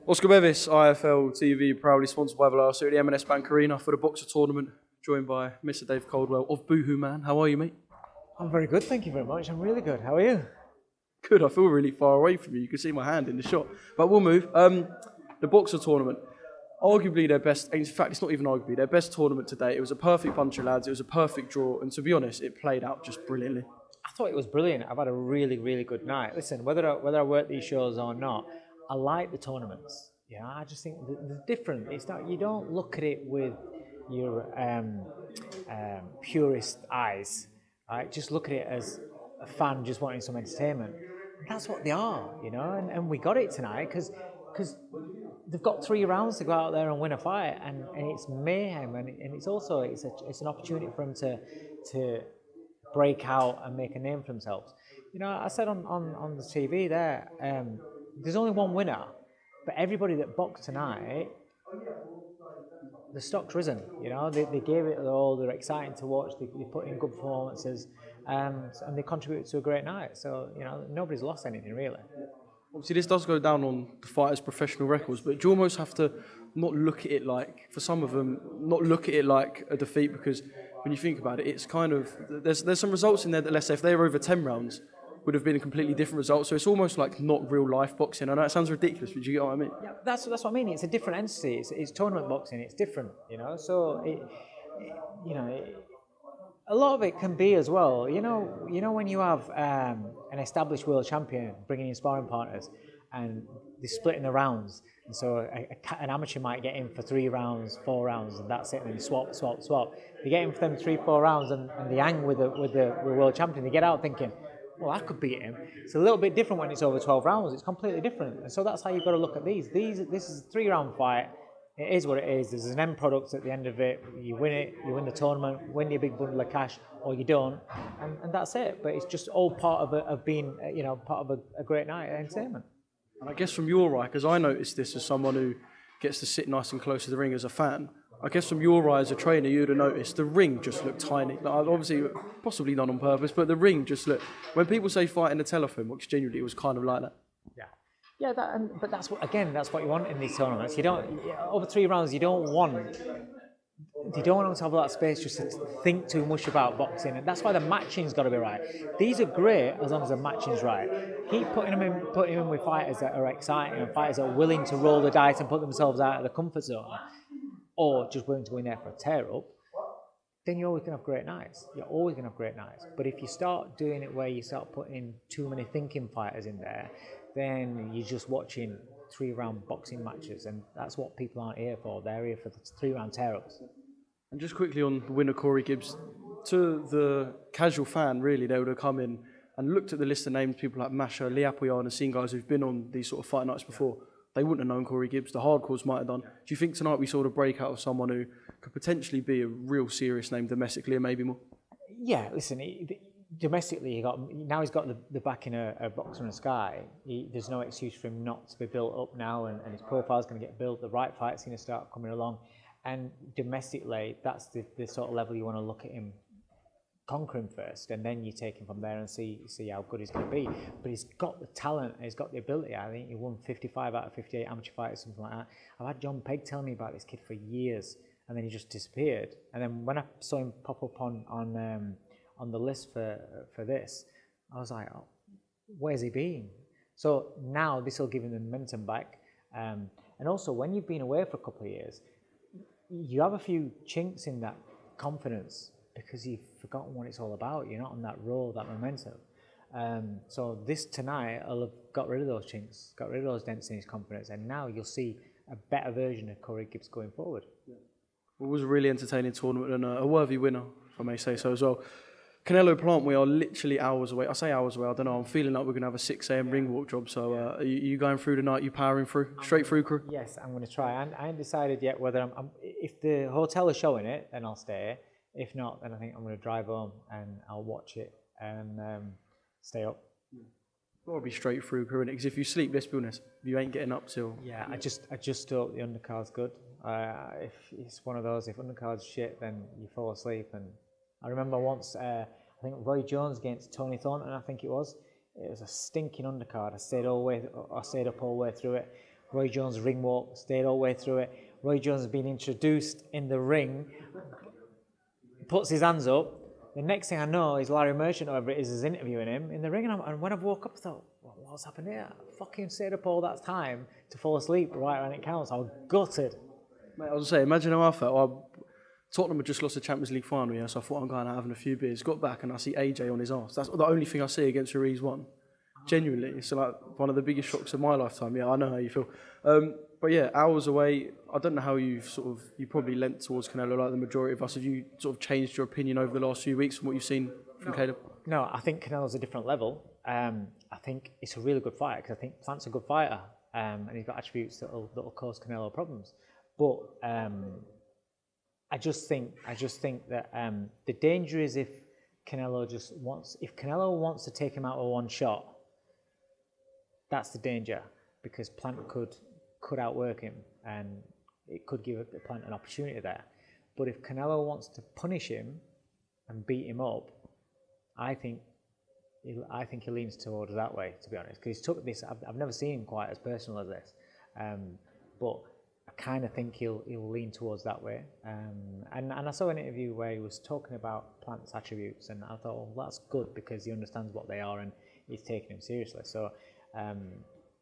Oscar Bevis, IFL TV, proudly sponsored by Velasco at the M&S Bank Arena for the Boxer tournament, joined by Mr. Dave Coldwell of Boohoo Man. How are you, mate? I'm very good, thank you very much. I'm really good. How are you? Good, I feel really far away from you. You can see my hand in the shot. But we'll move. The Boxer tournament, arguably their best, in fact, it's not even arguably, their best tournament to date. It was a perfect bunch of lads, it was a perfect draw, and to be honest, it played out just brilliantly. I thought it was brilliant. I've had a really, really good night. Listen, whether I work these shows or not, I like the tournaments. You know, I just think they're different. It's not, you don't look at it with your purist eyes, right? Just look at it as a fan just wanting some entertainment. That's what they are, you know, and we got it tonight because they've got 3 rounds to go out there and win a fight, and it's mayhem, and it's also it's an opportunity for them to break out and make a name for themselves. You know, I said on the TV there, there's only one winner, but everybody that boxed tonight, the stock's risen. You know, they gave it their all. They're exciting to watch. They put in good performances, and they contributed to a great night. So, you know, nobody's lost anything really. Obviously, this does go down on the fighters' professional records, but do you almost have to not look at it like, for some of them, not look at it like a defeat? Because when you think about it, it's kind of, there's some results in there that, let's say, if they were over 10 rounds, would have been a completely different result. So it's almost like not real life boxing. I know it sounds ridiculous, but do you get what I mean? Yeah, that's what I mean. It's a different entity. It's tournament boxing. It's different, you know. So a lot of it can be as well. You know when you have an established world champion bringing in sparring partners, and they're splitting the rounds, and so an amateur might get in for 3 rounds, 4 rounds, and that's it. And then you swap. You get in for them 3, 4 rounds, and they hang with the world champion. They get out thinking, well, I could beat him. It's a little bit different when it's over 12 rounds. It's completely different, and so that's how you've got to look at these. This is a 3-round fight. It is what it is. There's an end product at the end of it. You win it, you win the tournament, win your big bundle of cash, or you don't, and that's it. But it's just all part of being, you know, part of a great night of entertainment. And I guess from your eye, because I noticed this as someone who gets to sit nice and close to the ring as a fan, I guess from your eye as a trainer, you'd have noticed the ring just looked tiny. Like, obviously, possibly done on purpose, but the ring just looked... When people say fight in the telephone box, genuinely, it was kind of like that. Yeah, but that's what you want in these tournaments. You don't, over 3 rounds, you don't want them to have that space just to think too much about boxing, and that's why the matching's got to be right. These are great as long as the matching's right. Keep putting them in with fighters that are exciting and fighters that are willing to roll the dice and put themselves out of the comfort zone, or just willing to go in there for a tear up. Then you're always going to have great nights. You're always going to have great nights. But if you start doing it where you start putting too many thinking fighters in there, then you're just watching 3-round boxing matches, and that's what people aren't here for. They're here for the 3-round tear-ups. And just quickly on the winner, Corey Gibbs, to the casual fan, really, they would have come in and looked at the list of names, people like Masha, Lee Apoyan, and seen guys who've been on these sort of fight nights before. They wouldn't have known Corey Gibbs. The hardcores might have done. Do you think tonight we saw the breakout of someone who could potentially be a real serious name domestically and maybe more? Yeah, listen, domestically, he's got the backing of Boxer and Sky. There's no excuse for him not to be built up now, and his profile's going to get built. The right fight's going to start coming along, and domestically, that's the sort of level you want to look at him conquering first, and then you take him from there and see how good he's going to be. But he's got the talent, and he's got the ability. I think he won 55 out of 58 amateur fights, something like that. I've had John Pegg telling me about this kid for years, and then he just disappeared. And then when I saw him pop up on the list for this, I was like, oh, where's he been? So now this will give him the momentum back. And also, when you've been away for a couple of years, you have a few chinks in that confidence because you've forgotten what it's all about. You're not on that roll, that momentum. So this tonight, I'll have got rid of those chinks, got rid of those dents in his confidence, and now you'll see a better version of Corey Gibbs going forward. Yeah. It was a really entertaining tournament and a worthy winner, if I may say so as well. Canelo Plant, we are literally hours away. I say hours away, I don't know. I'm feeling like we're going to have a 6 a.m. ring walk job. So are you going through tonight? You powering through? Straight through, crew? Yes, I'm going to try. I haven't decided yet whether if the hotel is showing it, then I'll stay. If not, then I think I'm going to drive home and I'll watch it and stay up. Got to be straight through, crew, because if you sleep, let's be honest, you ain't getting up till... Yeah, I just hope the undercard's good. If it's one of those, if undercard's shit, then you fall asleep. And I remember once, I think Roy Jones against Tony Thornton, I think it was. It was a stinking undercard. I stayed up all the way through it. Roy Jones ring walk, stayed all the way through it. Roy Jones has been introduced in the ring, puts his hands up. The next thing I know is Larry Merchant, whoever it is interviewing him in the ring. And when I woke up, I thought, what's happened here? I fucking stayed up all that time to fall asleep right when it counts. I was gutted. Mate, I was saying, imagine how I felt. Tottenham had just lost the Champions League final, yeah, so I thought I'm going out having a few beers. Got back and I see AJ on his arse. That's the only thing I see against Ruiz 1. Genuinely, it's like one of the biggest shocks of my lifetime. Yeah, I know how you feel. But yeah, hours away, I don't know how you probably leant towards Canelo like the majority of us. Have you sort of changed your opinion over the last few weeks from what you've seen from Caleb? No, I think Canelo's a different level. I think it's a really good fight because I think Plant's a good fighter and he's got attributes that'll cause Canelo problems. But I just think that the danger is if Canelo wants to take him out with one shot, that's the danger, because Plant could outwork him and it could give Plant an opportunity there. But if Canelo wants to punish him and beat him up, I think he leans towards that way, to be honest, because he's took this. I've never seen him quite as personal as this, but I kind of think he'll lean towards that way. And I saw an interview where he was talking about Plant's attributes, and I thought, well, that's good because he understands what they are and he's taking him seriously. So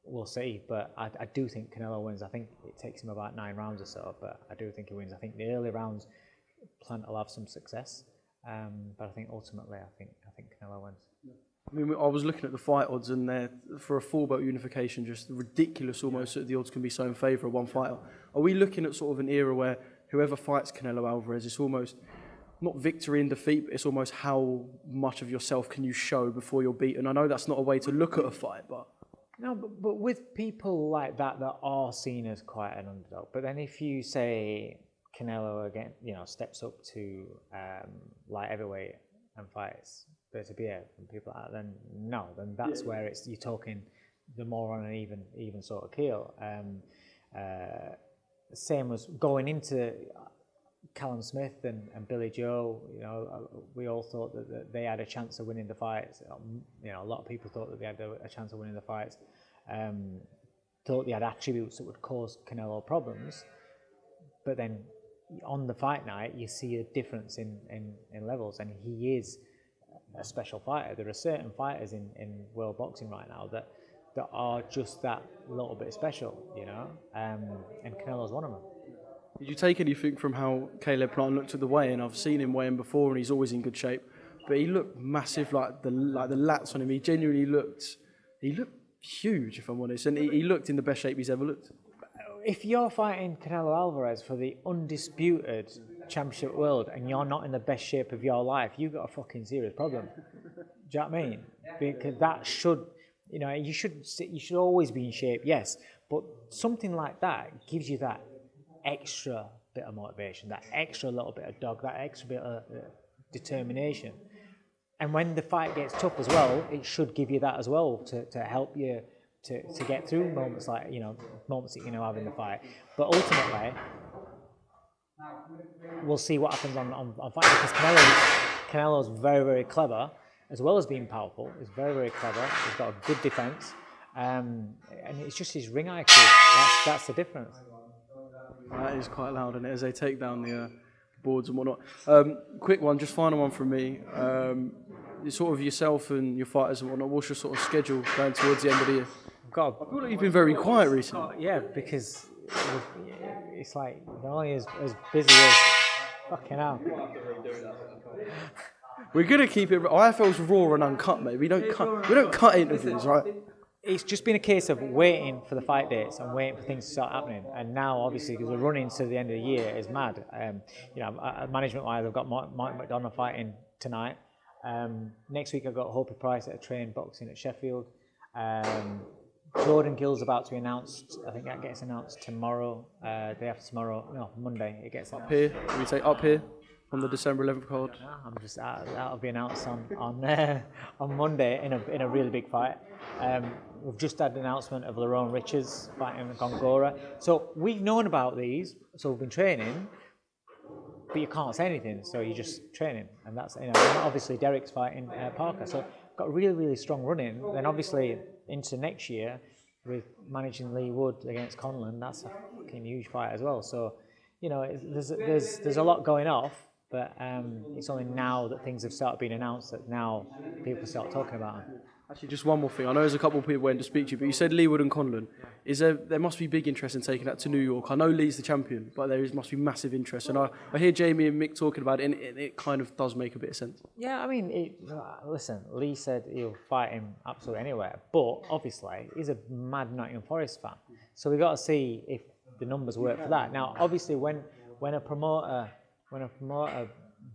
we'll see, but I do think Canelo wins. I think it takes him about 9 rounds or so, but I do think he wins. I think the early rounds, Plant will have some success, but I think ultimately, I think Canelo wins. I mean, I was looking at the fight odds, and they're, for a full-belt unification, just ridiculous almost that the odds can be so in favour of one fighter. Are we looking at sort of an era where whoever fights Canelo Alvarez, it's almost not victory and defeat, but it's almost how much of yourself can you show before you're beaten? I know that's not a way to look at a fight, but... No, but with people like that are seen as quite an underdog. But then if you say Canelo again, steps up to light heavyweight and fights Berta and people like that, then that's where you're talking the more on an even sort of keel. Same as going into Callum Smith and Billy Joe. We all thought that they had a chance of winning the fights. A lot of people thought that they had a chance of winning the fights. Thought they had attributes that would cause Canelo problems. But then on the fight night, you see a difference in levels, and he is a special fighter. There are certain fighters in world boxing right now that are just that little bit special, and Canelo's one of them. Did you take anything from how Caleb Plant looked at the weigh-in? I've seen him weigh in before, and he's always in good shape. But he looked massive, like the lats on him. He genuinely looked huge, if I'm honest, and he looked in the best shape he's ever looked. If you're fighting Canelo Alvarez for the undisputed championship world and you're not in the best shape of your life, you've got a fucking serious problem. Do you know what I mean? Because that should, you should always be in shape, yes, but something like that gives you that extra bit of motivation, that extra little bit of dog, that extra bit of determination. And when the fight gets tough as well, it should give you that as well to help you to get through moments like, moments that have in the fight. But ultimately, we'll see what happens on fight, because Canelo's very, very clever, as well as being powerful. He's very, very clever. He's got a good defense. And it's just his ring IQ. That's the difference. That is quite loud, and as they take down the boards and whatnot. Quick one, just final one from me. Sort of yourself and your fighters and whatnot, what's your sort of schedule going towards the end of the year? I feel like you've been very quiet recently. Yeah, because it's like they're only as busy as fucking hell. We're gonna keep it. IFL's raw and uncut, mate. We don't cut interviews, right? It's just been a case of waiting for the fight dates and waiting for things to start happening. And now, obviously, because we're running to the end of the year, is mad. Management-wise, I've got Mike McDonough fighting tonight. Next week, I've got Hopi Price at a train boxing at Sheffield. Jordan Gill's about to be announced. I think that gets announced tomorrow, day after tomorrow. No, Monday. It gets announced. Up here? Can we say up here on the December 11th card? No, I'm just that'll be announced on Monday in a really big fight. We've just had an announcement of Lerone Richards fighting Gongora. So we've known about these, so we've been training, but you can't say anything, so you're just training. And that's, and obviously Derek's fighting Parker. So got a really, really strong running. Then obviously into next year, with managing Lee Wood against Conlan, that's a fucking huge fight as well. So, you know, there's a lot going off, but it's only now that things have started being announced that now people start talking about them. Actually, just one more thing. I know there's a couple of people waiting to speak to you, but you said Leewood and Conlan. There must be big interest in taking that to New York. I know Lee's the champion, but must be massive interest. And I hear Jamie and Mick talking about it, and it kind of does make a bit of sense. Yeah, I mean, listen, Lee said he'll fight him absolutely anywhere, but obviously he's a mad Nottingham Forest fan. So we've got to see if the numbers work for that. Now, obviously, when a promoter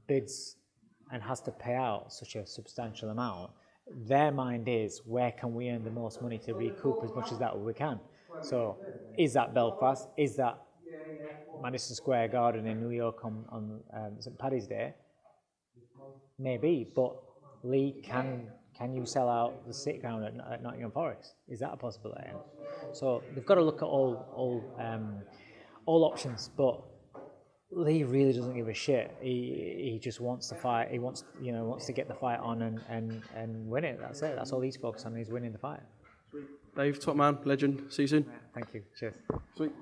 bids and has to pay out such a substantial amount, their mind is, where can we earn the most money to recoup as much as that we can? So is that Belfast? Is that Madison Square Garden in New York on St. Paddy's Day? Maybe, but Lee, can you sell out the sit ground at Nottingham Forest? Is that a possibility? So they've got to look at all options, but Lee really doesn't give a shit. He just wants to fight. He wants to get the fight on and win it. That's it. That's all he's focused on. He's winning the fight. Dave, top man, legend. See you soon. Thank you. Cheers. Sweet.